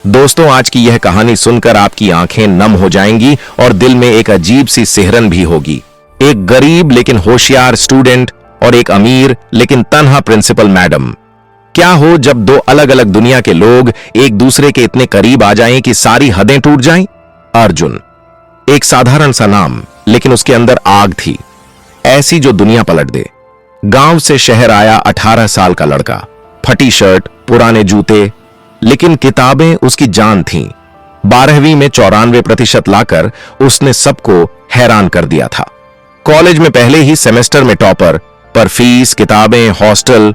दोस्तों, आज की यह कहानी सुनकर आपकी आंखें नम हो जाएंगी और दिल में एक अजीब सी सिहरन भी होगी। एक गरीब लेकिन होशियार स्टूडेंट और एक अमीर लेकिन तन्हा प्रिंसिपल मैडम। क्या हो जब दो अलग अलग दुनिया के लोग एक दूसरे के इतने करीब आ जाएं कि सारी हदें टूट जाएं। अर्जुन, एक साधारण सा नाम, लेकिन उसके अंदर आग थी, ऐसी जो दुनिया पलट दे। गांव से शहर आया 18 साल का लड़का, फटी शर्ट, पुराने जूते, लेकिन किताबें उसकी जान थीं। 12वीं में 94% लाकर उसने सबको हैरान कर दिया था। कॉलेज में पहले ही सेमेस्टर में टॉपर, पर फीस, किताबें, हॉस्टल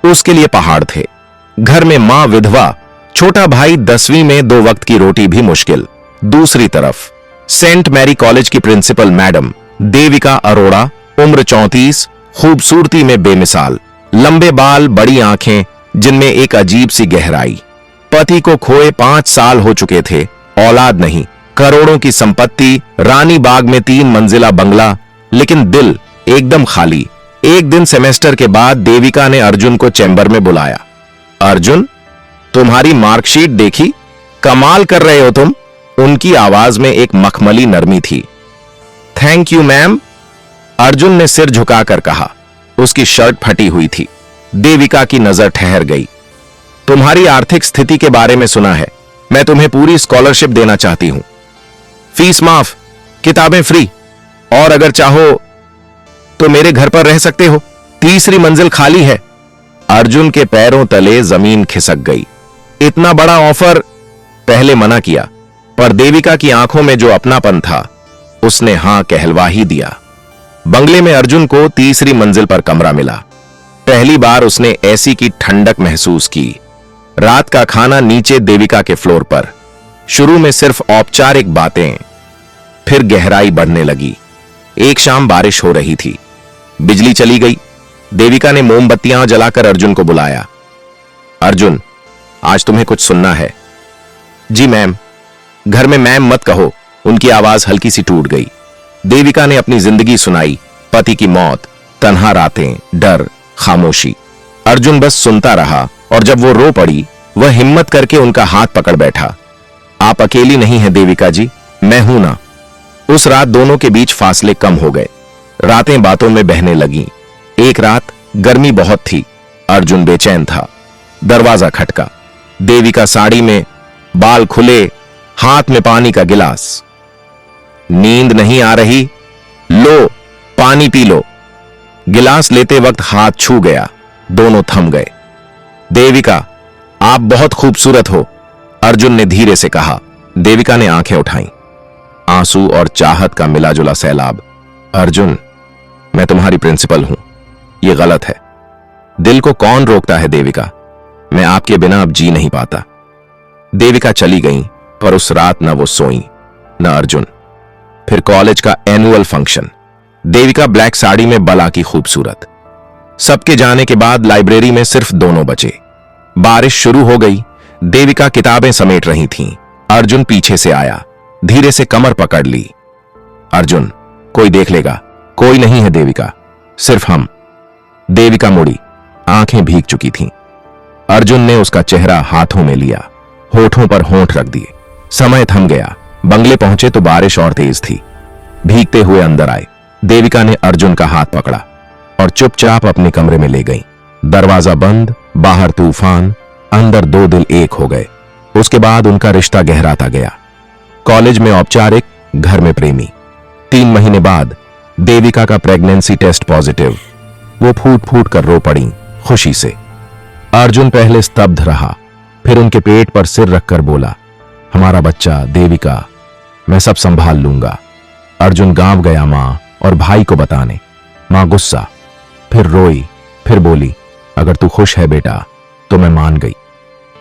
उसके लिए पहाड़ थे। घर में मां विधवा, छोटा भाई 10वीं में 2 वक्त की रोटी भी मुश्किल। दूसरी तरफ सेंट मैरी कॉलेज की प्रिंसिपल मैडम देविका अरोड़ा, उम्र 34, खूबसूरती में बेमिसाल, लंबे बाल, बड़ी आंखें जिनमें एक अजीब सी गहराई। पति को खोए 5 साल हो चुके थे, औलाद नहीं, करोड़ों की संपत्ति, रानी बाग में 3 मंजिला बंगला, लेकिन दिल एकदम खाली। एक दिन सेमेस्टर के बाद देविका ने अर्जुन को चैम्बर में बुलाया। अर्जुन, तुम्हारी मार्कशीट देखी? कमाल कर रहे हो तुम। उनकी आवाज में एक मखमली नरमी थी। थैंक यू मैम, अर्जुन ने सिर झुकाकर कहा। उसकी शर्ट फटी हुई थी। देविका की नजर ठहर गई। तुम्हारी आर्थिक स्थिति के बारे में सुना है, मैं तुम्हें पूरी स्कॉलरशिप देना चाहती हूं। फीस माफ, किताबें फ्री, और अगर चाहो तो मेरे घर पर रह सकते हो, 3री मंजिल खाली है। अर्जुन के पैरों तले जमीन खिसक गई। इतना बड़ा ऑफर। पहले मना किया, पर देविका की आंखों में जो अपनापन था, उसने हां कहलवा ही दिया। बंगले में अर्जुन को 3री मंजिल पर कमरा मिला। पहली बार उसने ऐसी की ठंडक महसूस की। रात का खाना नीचे देविका के फ्लोर पर। शुरू में सिर्फ औपचारिक बातें, फिर गहराई बढ़ने लगी। एक शाम बारिश हो रही थी, बिजली चली गई। देविका ने मोमबत्तियां जलाकर अर्जुन को बुलाया। अर्जुन, आज तुम्हें कुछ सुनना है। जी मैम। घर में मैम मत कहो, उनकी आवाज हल्की सी टूट गई। देविका ने अपनी जिंदगी सुनाई, पति की मौत, तन्हा रातें, डर, खामोशी। अर्जुन बस सुनता रहा, और जब वो रो पड़ी, वह हिम्मत करके उनका हाथ पकड़ बैठा। आप अकेली नहीं हैं देविका जी, मैं हूं ना। उस रात दोनों के बीच फासले कम हो गए। रातें बातों में बहने लगीं। एक रात गर्मी बहुत थी, अर्जुन बेचैन था। दरवाजा खटका। देविका साड़ी में, बाल खुले, हाथ में पानी का गिलास। नींद नहीं आ रही? लो, पानी पी लो। गिलास लेते वक्त हाथ छू गया, दोनों थम गए। देविका, आप बहुत खूबसूरत हो, अर्जुन ने धीरे से कहा। देविका ने आंखें उठाईं। आंसू और चाहत का मिला जुला सैलाब। अर्जुन, मैं तुम्हारी प्रिंसिपल हूं, यह गलत है। दिल को कौन रोकता है देविका, मैं आपके बिना अब जी नहीं पाता। देविका चली गई, पर उस रात न वो सोई न अर्जुन। फिर कॉलेज का annual function. Devika black sari में बला की खूबसूरत। सबके जाने के बाद लाइब्रेरी में सिर्फ दोनों बचे। बारिश शुरू हो गई। देविका किताबें समेट रही थीं। अर्जुन पीछे से आया, धीरे से कमर पकड़ ली। अर्जुन, कोई देख लेगा। कोई नहीं है देविका, सिर्फ हम। देविका मुड़ी, आंखें भीग चुकी थीं। अर्जुन ने उसका चेहरा हाथों में लिया, होठों पर होंठ रख दिए। समय थम गया। बंगले पहुंचे तो बारिश और तेज थी। भीगते हुए अंदर आए। देविका ने अर्जुन का हाथ पकड़ा और चुपचाप अपने कमरे में ले गई। दरवाजा बंद, बाहर तूफान, अंदर 2 दिल एक हो गए। उसके बाद उनका रिश्ता गहराता गया। कॉलेज में औपचारिक, घर में प्रेमी। 3 महीने बाद देविका का प्रेगनेंसी टेस्ट पॉजिटिव। वो फूट फूट कर रो पड़ी खुशी से। अर्जुन पहले स्तब्ध रहा, फिर उनके पेट पर सिर रखकर बोला, हमारा बच्चा देविका, मैं सब संभाल लूंगा। अर्जुन गांव गया मां और भाई को बताने। मां गुस्सा, फिर रोई, फिर बोली, अगर तू खुश है बेटा तो मैं मान गई।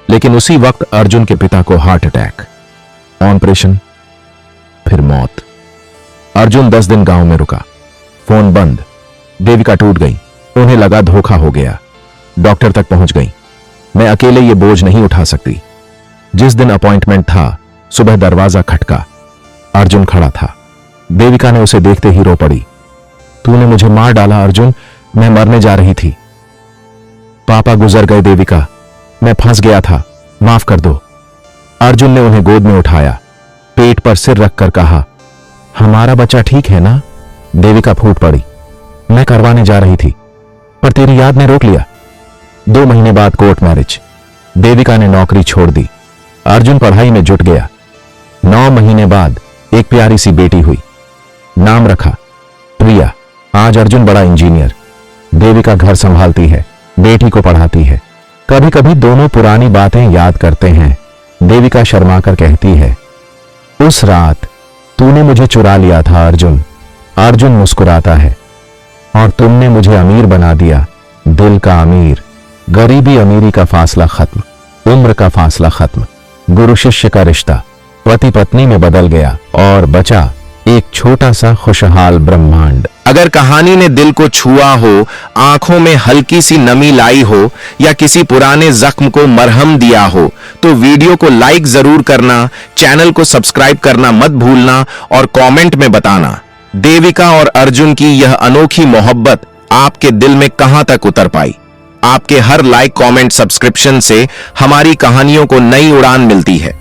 लेकिन उसी वक्त अर्जुन के पिता को हार्ट अटैक, ऑपरेशन, फिर मौत। अर्जुन 10 दिन गांव में रुका। फोन बंद। देविका टूट गई। उन्हें लगा धोखा हो गया। डॉक्टर तक पहुंच गई। मैं अकेले ये बोझ नहीं उठा सकती। जिस दिन अपॉइंटमेंट था, सुबह दरवाजा खटका। अर्जुन खड़ा था। देविका ने उसे देखते ही रो पड़ी। तूने मुझे मार डाला अर्जुन, मैं मरने जा रही थी। पापा गुजर गए देविका, मैं फंस गया था, माफ कर दो। अर्जुन ने उन्हें गोद में उठाया, पेट पर सिर रखकर कहा, हमारा बच्चा ठीक है ना? देविका फूट पड़ी, मैं करवाने जा रही थी पर तेरी याद ने रोक लिया। 2 महीने बाद कोर्ट मैरिज। देविका ने नौकरी छोड़ दी, अर्जुन पढ़ाई में जुट गया। 9 महीने बाद एक प्यारी सी बेटी हुई, नाम रखा प्रिया। आज अर्जुन बड़ा इंजीनियर, देविका घर संभालती है, बेटी को पढ़ाती है। कभी कभी दोनों पुरानी बातें याद करते हैं। देविका शर्माकर कहती है, उस रात तूने मुझे चुरा लिया था अर्जुन। अर्जुन मुस्कुराता है, और तुमने मुझे अमीर बना दिया, दिल का अमीर। गरीबी अमीरी का फासला खत्म, उम्र का फासला खत्म। गुरु शिष्य का रिश्ता पति पत्नी में बदल गया और बचा एक छोटा सा खुशहाल ब्रह्मांड। अगर कहानी ने दिल को छुआ हो, आंखों में हल्की सी नमी लाई हो या किसी पुराने जख्म को मरहम दिया हो, तो वीडियो को लाइक जरूर करना, चैनल को सब्सक्राइब करना मत भूलना और कमेंट में बताना देविका और अर्जुन की यह अनोखी मोहब्बत आपके दिल में कहां तक उतर पाई। आपके हर लाइक, कमेंट, सब्सक्रिप्शन से हमारी कहानियों को नई उड़ान मिलती है।